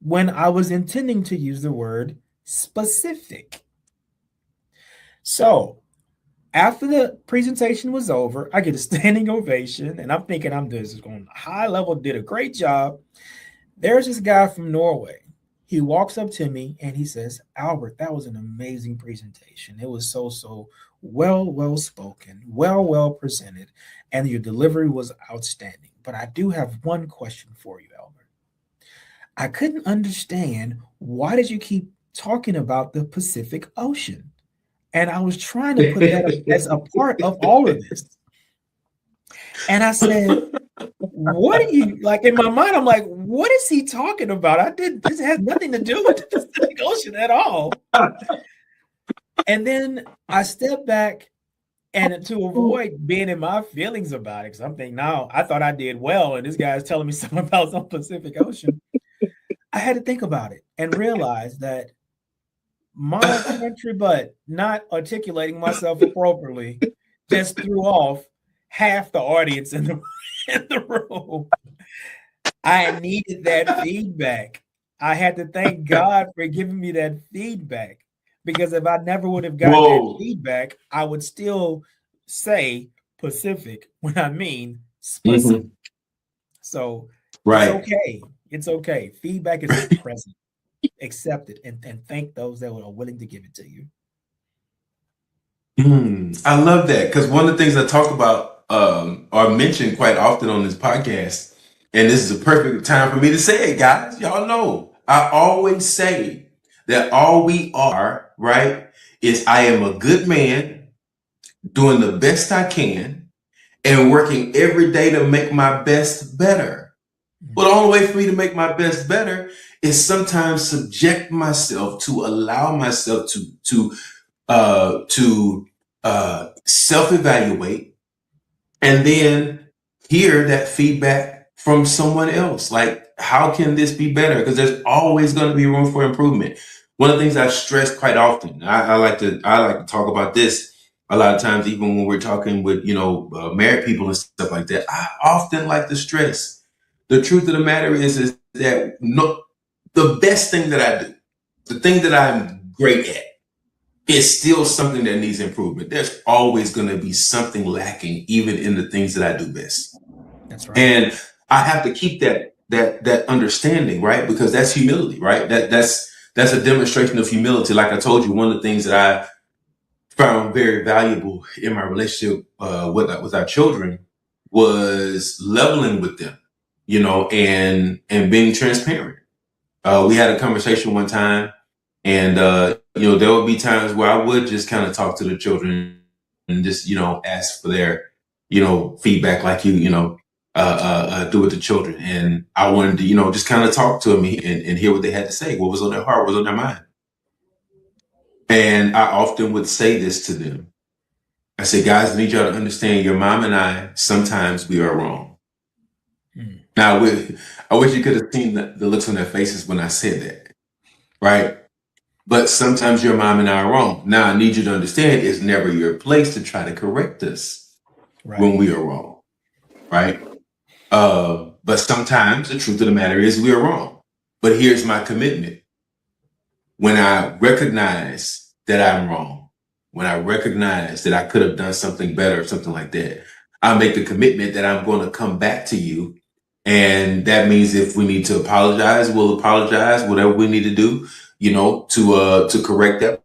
when I was intending to use the word specific. So after the presentation was over, I get a standing ovation, and I'm thinking I'm this is going high level, did a great job. There's this guy from Norway. He walks up to me and he says, "Albert, that was an amazing presentation. It was so well spoken, well presented, and your delivery was outstanding. But I do have one question for you, Albert. I couldn't understand, why did you keep talking about the Pacific Ocean? And I was trying to put that as a part of all of this." And I said, "What are you like?" In my mind, I'm like, "What is he talking about? This has nothing to do with the Pacific Ocean at all." And then I stepped back, and to avoid being in my feelings about it, because I'm thinking, no, I thought I did well, and this guy's telling me something about some Pacific Ocean. I had to think about it and realize that my country butt not articulating myself appropriately just threw off half the audience in the room. I needed that feedback. I had to thank God for giving me that feedback, because if I never would have gotten that feedback, I would still say Pacific when I mean specific. So it's okay. It's okay. Feedback is present. Accept it and thank those that are willing to give it to you. I love that, because one of the things I talk about or mention quite often on this podcast, and this is a perfect time for me to say it, guys. Y'all know I always say that all we are, right, is I am a good man doing the best I can and working every day to make my best better. But the only way for me to make my best better is sometimes subject myself to allow myself to self-evaluate and then hear that feedback from someone else. Like, how can this be better? Because there's always going to be room for improvement. one of the things I stress quite often, I like to talk about this a lot of times, even when we're talking with, married people and stuff like that. I often like to stress the truth of the matter is that no, the best thing that I do, the thing that I'm great at, is still something that needs improvement. There's always going to be something lacking, even in the things that I do best. That's right. And I have to keep that understanding, right? Because that's humility, right? That's a demonstration of humility. Like I told you, one of the things that I found very valuable in my relationship with our children was leveling with them, and being transparent. We had a conversation one time, and there would be times where I would just kind of talk to the children and just ask for their feedback, like do with the children. And I wanted to just kind of talk to them and hear what they had to say, what was on their heart, what was on their mind. And I often would say this to them. I say, guys, I need y'all to understand, your mom and I, sometimes we are wrong. Now, I wish you could have seen the looks on their faces when I said that, right? But sometimes your mom and I are wrong. Now, I need you to understand, it's never your place to try to correct us when we are wrong, right? But sometimes the truth of the matter is we are wrong. But here's my commitment. When I recognize that I'm wrong, when I recognize that I could have done something better or something like that, I make the commitment that I'm going to come back to you. And that means if we need to apologize, we'll apologize, whatever we need to do, to correct that,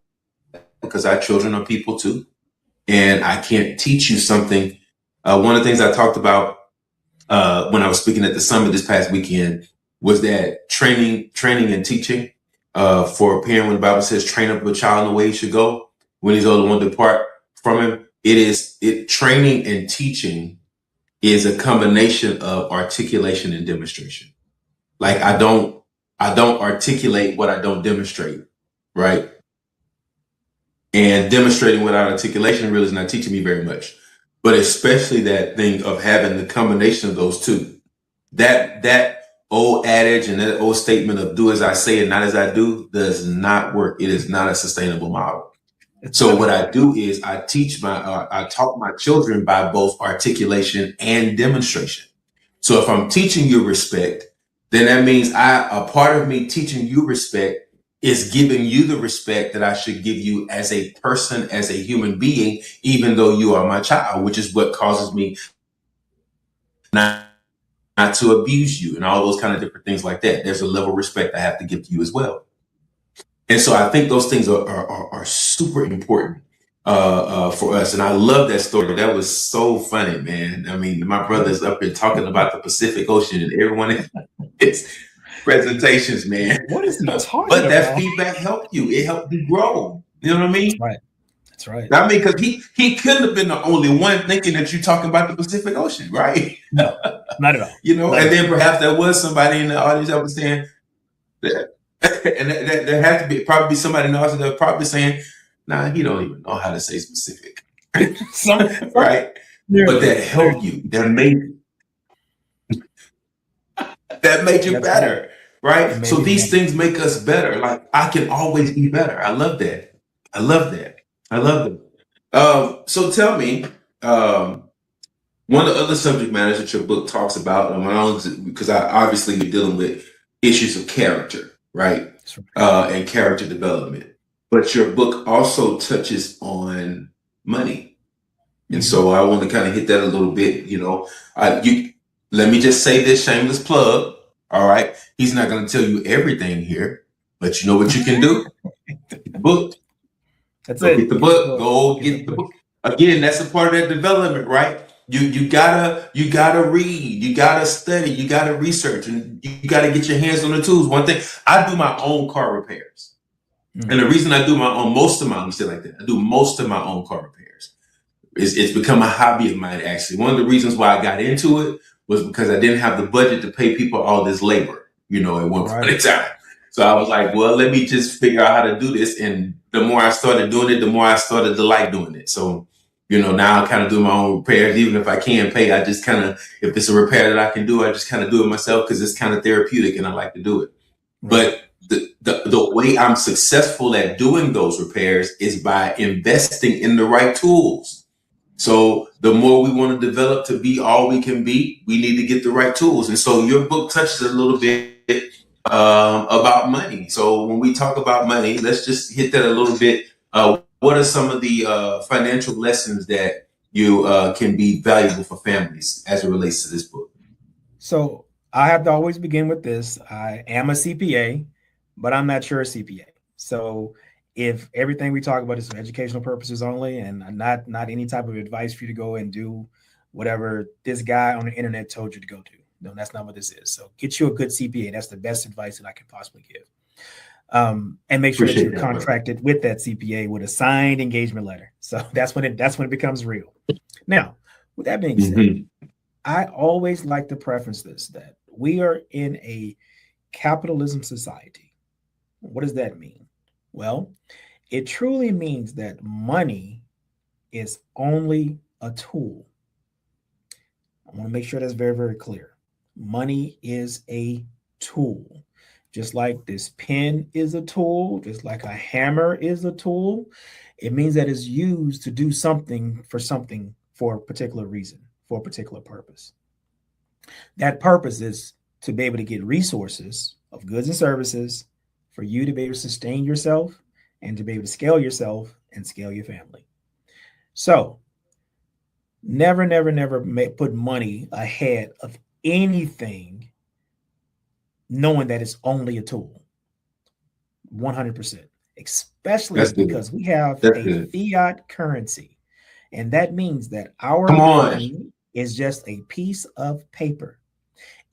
because our children are people too. And I can't teach you something. One of the things I talked about when I was speaking at the summit this past weekend was that training and teaching for a parent, when the Bible says train up a child in the way he should go, when he's old, won't depart from him. Training and teaching is a combination of articulation and demonstration. Like I don't articulate what I don't demonstrate, right? And demonstrating without articulation really is not teaching me very much. But especially that thing of having the combination of those two. That old adage and that old statement of do as I say and not as I do does not work. It is not a sustainable model. So what I do is I taught my children by both articulation and demonstration. So if I'm teaching you respect, then that means a part of me teaching you respect is giving you the respect that I should give you as a person, as a human being, even though you are my child, which is what causes me not to abuse you and all those kind of different things like that. There's a level of respect I have to give to you as well. And so I think those things are super important for us. And I love that story. That was so funny, man. I mean, my brother's up here talking about the Pacific Ocean and everyone it's presentations, man. What is he talking But about? that feedback helped you. It helped you grow. You know what I mean? Right. That's right. I mean, because he couldn't have been the only one thinking that you're talking about the Pacific Ocean, right? No, not at all. And then perhaps there was somebody in the audience that was saying that, and there had to be probably somebody in the audience that was probably saying, nah, he don't even know how to say specific. Right? But that helped you. That made you better. Right? So these things make us better. Like I can always be better. I love that. I love them. So tell me, one of the other subject matters that your book talks about, because obviously you're dealing with issues of character, right? And character development. But your book also touches on money. And so I want to kind of hit that a little bit, let me just say this shameless plug. All right. He's not going to tell you everything here, but you know what you can do? The book. That's it. Get the book. Go get the book. Again, that's a part of that development, right? You gotta read, you gotta study, you gotta research, and you gotta get your hands on the tools. One thing, I do my own car repairs. And the reason I do most of my own car repairs. It's become a hobby of mine, actually. One of the reasons why I got into it was because I didn't have the budget to pay people all this labor, at one point in time. So I was like, well, let me just figure out how to do this. And the more I started doing it, the more I started to like doing it. So, now I kind of do my own repairs. Even if I can't pay, I just kind of, if it's a repair that I can do, I just kind of do it myself because it's kind of therapeutic and I like to do it. But the way I'm successful at doing those repairs is by investing in the right tools. So the more we want to develop to be all we can be, we need to get the right tools. And so your book touches a little bit about money. So when we talk about money, let's just hit that a little bit. What are some of the financial lessons that you can be valuable for families as it relates to this book? So I have to always begin with this. I am a CPA, but I'm not your CPA. So if everything we talk about is for educational purposes only and not any type of advice for you to go and do whatever this guy on the internet told you to go do. No, that's not what this is. So get you a good CPA. That's the best advice that I can possibly give. And make sure that you're contracted with that CPA with a signed engagement letter. So that's when it becomes real. Now, with that being said, I always like to preference this, that we are in a capitalism society. What does that mean? Well, it truly means that money is only a tool. I want to make sure that's very, very clear. Money is a tool. Just like this pen is a tool, just like a hammer is a tool, it means that it's used to do something for a particular reason, for a particular purpose. That purpose is to be able to get resources of goods and services for you to be able to sustain yourself and to be able to scale yourself and scale your family. So never, never, never put money ahead of anything, knowing that it's only a tool. 100%, especially because we have a fiat currency. And that means that our money is just a piece of paper.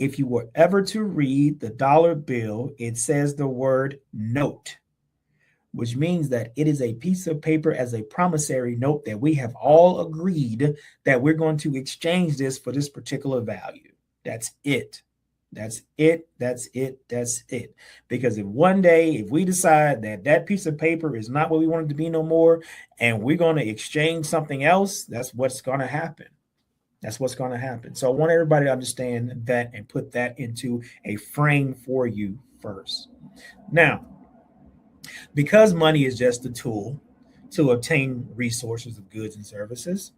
If you were ever to read the dollar bill, it says the word note, which means that it is a piece of paper as a promissory note that we have all agreed that we're going to exchange this for this particular value. That's it. That's it. That's it. That's it. Because if one day, if we decide that that piece of paper is not what we want it to be no more, and we're going to exchange something else, that's what's going to happen. That's what's going to happen. So I want everybody to understand that and put that into a frame for you first. Now, because money is just a tool to obtain resources of goods and services,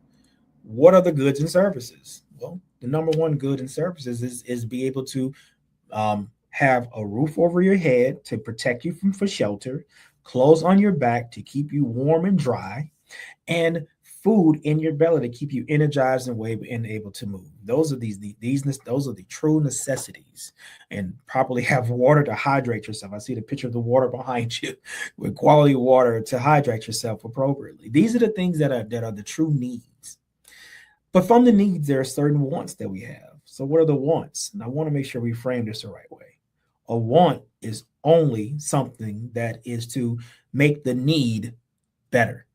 what are the goods and services? Well, the number one good and services is be able to have a roof over your head to protect you for shelter, clothes on your back to keep you warm and dry, and food in your belly to keep you energized and able to move. Those are those are the true necessities. And properly have water to hydrate yourself. I see the picture of the water behind you with quality water to hydrate yourself appropriately. These are the things that are the true needs. But from the needs, there are certain wants that we have. So what are the wants? And I want to make sure we frame this the right way. A want is only something that is to make the need better.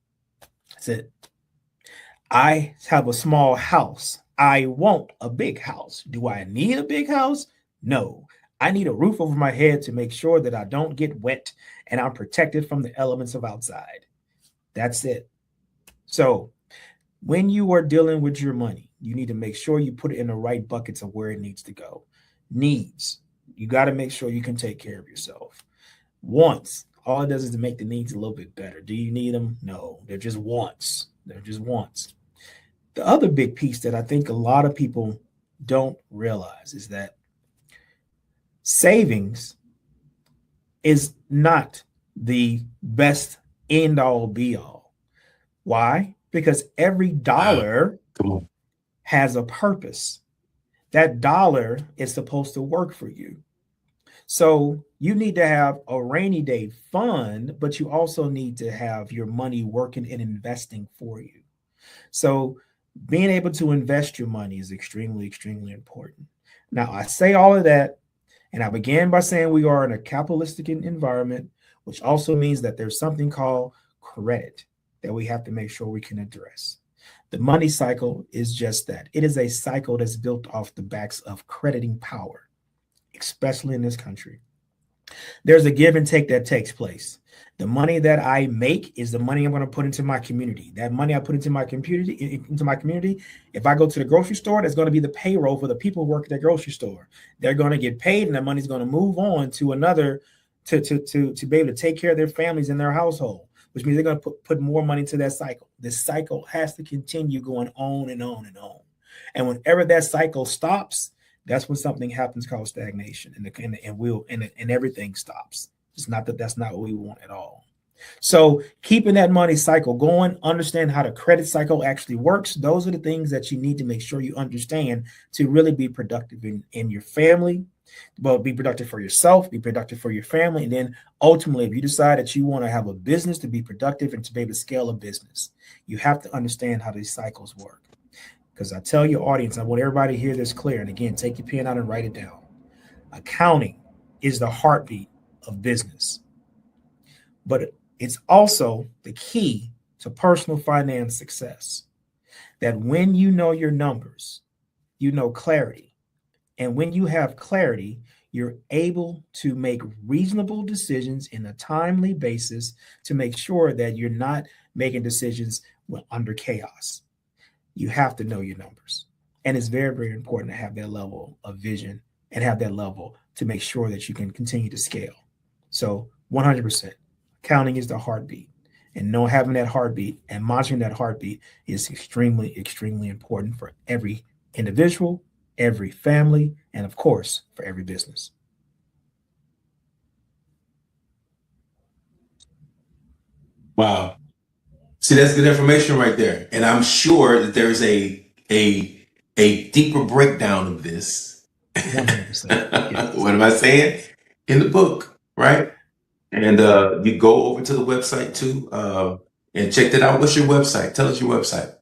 That's it. I have a small house. I want a big house. Do I need a big house? No. I need a roof over my head to make sure that I don't get wet and I'm protected from the elements of outside. That's it. So when you are dealing with your money, you need to make sure you put it in the right buckets of where it needs to go. Needs. You got to make sure you can take care of yourself. Wants. All it does is to make the needs a little bit better. Do you need them? No. They're just wants. They're just wants. The other big piece that I think a lot of people don't realize is that savings is not the best end all be all. Why? Because every dollar has a purpose. That dollar is supposed to work for you. So you need to have a rainy day fund, but you also need to have your money working and investing for you. So being able to invest your money is extremely, extremely important. Now, I say all of that, and I began by saying we are in a capitalistic environment, which also means that there's something called credit that we have to make sure we can address. The money cycle is just that. It is a cycle that's built off the backs of crediting power, especially in this country. There's a give and take that takes place. The money that I make is the money I'm going to put into my community. That money I put into my community, if I go to the grocery store, that's going to be the payroll for the people who work at the grocery store. They're going to get paid, and that money's going to move on to another to be able to take care of their families and their household, which means they're going to put more money into that cycle. This cycle has to continue going on and on and on. And whenever that cycle stops, that's when something happens called stagnation, and everything stops. It's not that that's not what we want at all. So keeping that money cycle going, understand how the credit cycle actually works. Those are the things that you need to make sure you understand to really be productive in your family, but be productive for yourself, be productive for your family. And then ultimately, if you decide that you want to have a business to be productive and to be able to scale a business, you have to understand how these cycles work. Because I tell your audience, I want everybody to hear this clear. And again, take your pen out and write it down. Accounting is the heartbeat of business, but it's also the key to personal finance success. That when you know your numbers, you know clarity. And when you have clarity, you're able to make reasonable decisions in a timely basis to make sure that you're not making decisions under chaos. You have to know your numbers. And it's very, very important to have that level of vision and have that level to make sure that you can continue to scale. So 100%, accounting is the heartbeat. And having that heartbeat and monitoring that heartbeat is extremely, extremely important for every individual, every family, and of course, for every business. Wow. See, that's good information right there. And I'm sure that there's a deeper breakdown of this. 100%. Yes. What am I saying? In the book, right? And you go over to the website too, and check that out. What's your website? Tell us your website.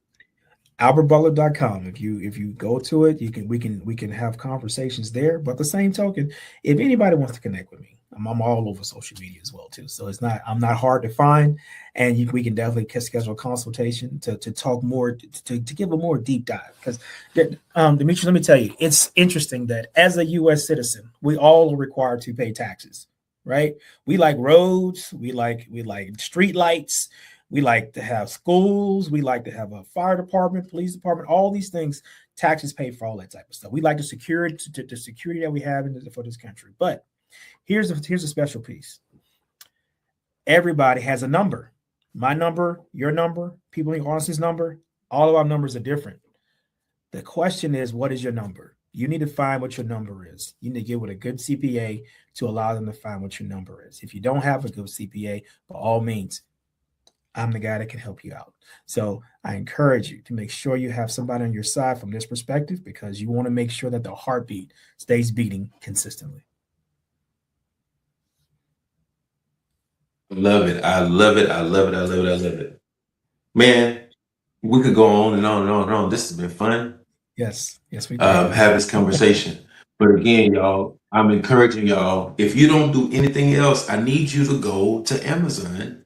AlbertButler.com. If you go to it, we can have conversations there. But the same token, if anybody wants to connect with me, I'm all over social media as well too. So I'm not hard to find, and we can definitely schedule a consultation to talk more, to give a more deep dive. Because Demetrius, let me tell you, it's interesting that as a U.S. citizen, we all are required to pay taxes, right? We like roads, we like street lights. We like to have schools. We like to have a fire department, police department, all these things. Taxes paid for all that type of stuff. We like the security that we have for this country. But here's a special piece. Everybody has a number. My number, your number, people in your audience's number. All of our numbers are different. The question is, what is your number? You need to find what your number is. You need to get with a good CPA to allow them to find what your number is. If you don't have a good CPA, by all means, I'm the guy that can help you out. So I encourage you to make sure you have somebody on your side from this perspective, because you want to make sure that the heartbeat stays beating consistently. Love it. I love it. I love it. I love it. I love it. Man, we could go on and on and on and on. This has been fun. Yes, we do. Have this conversation. But again, y'all, I'm encouraging y'all, if you don't do anything else, I need you to go to Amazon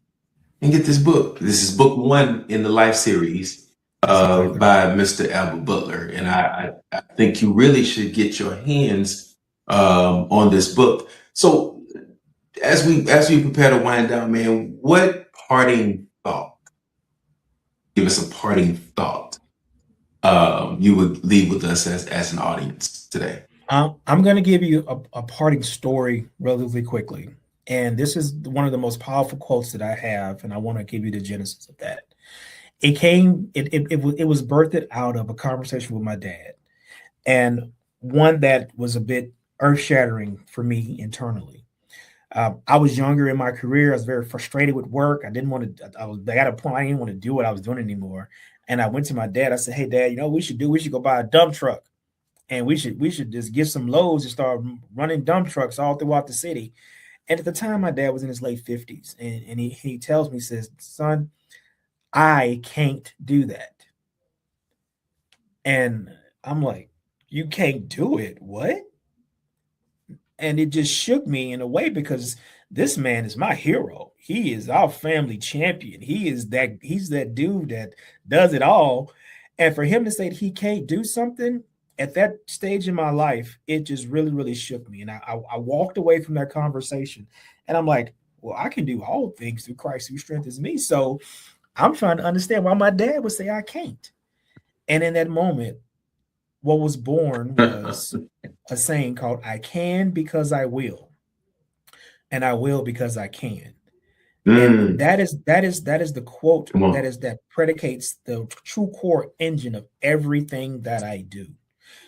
and get this book. This is book 1 in the Life series by Mr. Albert Butler. And I think you really should get your hands on this book. So as we prepare to wind down, man, what parting thought? Give us a parting thought you would leave with us as an audience today. I'm going to give you a parting story relatively quickly. And this is one of the most powerful quotes that I have, and I want to give you the genesis of that. It was birthed out of a conversation with my dad, and one that was a bit earth-shattering for me internally. I was younger in my career. I was very frustrated with work. I didn't want to. I got a point. I didn't want to do what I was doing anymore. And I went to my dad. I said, "Hey, Dad, we should go buy a dump truck, and we should just get some loads and start running dump trucks all throughout the city." And at the time, my dad was in his late 50s, and he tells me, he says, "Son, I can't do that." And I'm like, "You can't do it? What?" And it just shook me in a way, because this man is my hero. He is our family champion. He's that dude that does it all. And for him to say that he can't do something at that stage in my life, it just really, really shook me. And I walked away from that conversation, and I'm like, well, I can do all things through Christ who strengthens me. So I'm trying to understand why my dad would say I can't. And in that moment, what was born was a saying called, "I can because I will." and I will because I can. And Mm. that is the quote Come on. that predicates the true core engine of everything that I do.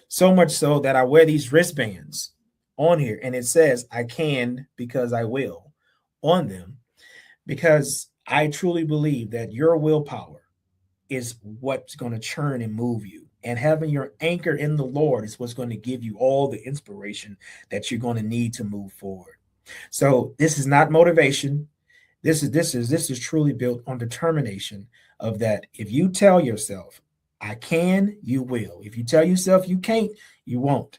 So much so that I wear these wristbands on here and it says I can because I will on them, because I truly believe that your willpower is what's going to churn and move you. And having your anchor in the Lord is what's going to give you all the inspiration that you're going to need to move forward. So this is not motivation. This is truly built on determination of that. If you tell yourself, I can, you will. If you tell yourself you can't, you won't.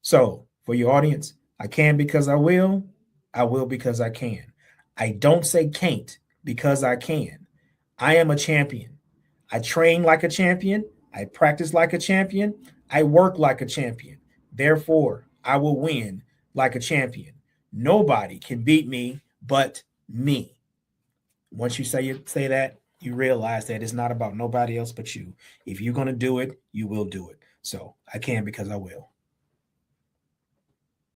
So for your audience, I can because I will because I can. I don't say can't because I can. I am a champion. I train like a champion. I practice like a champion. I work like a champion. Therefore, I will win like a champion. Nobody can beat me but me. Once you say that, you realize that it's not about nobody else but you. If you're going to do it, you will do it. So I can because I will.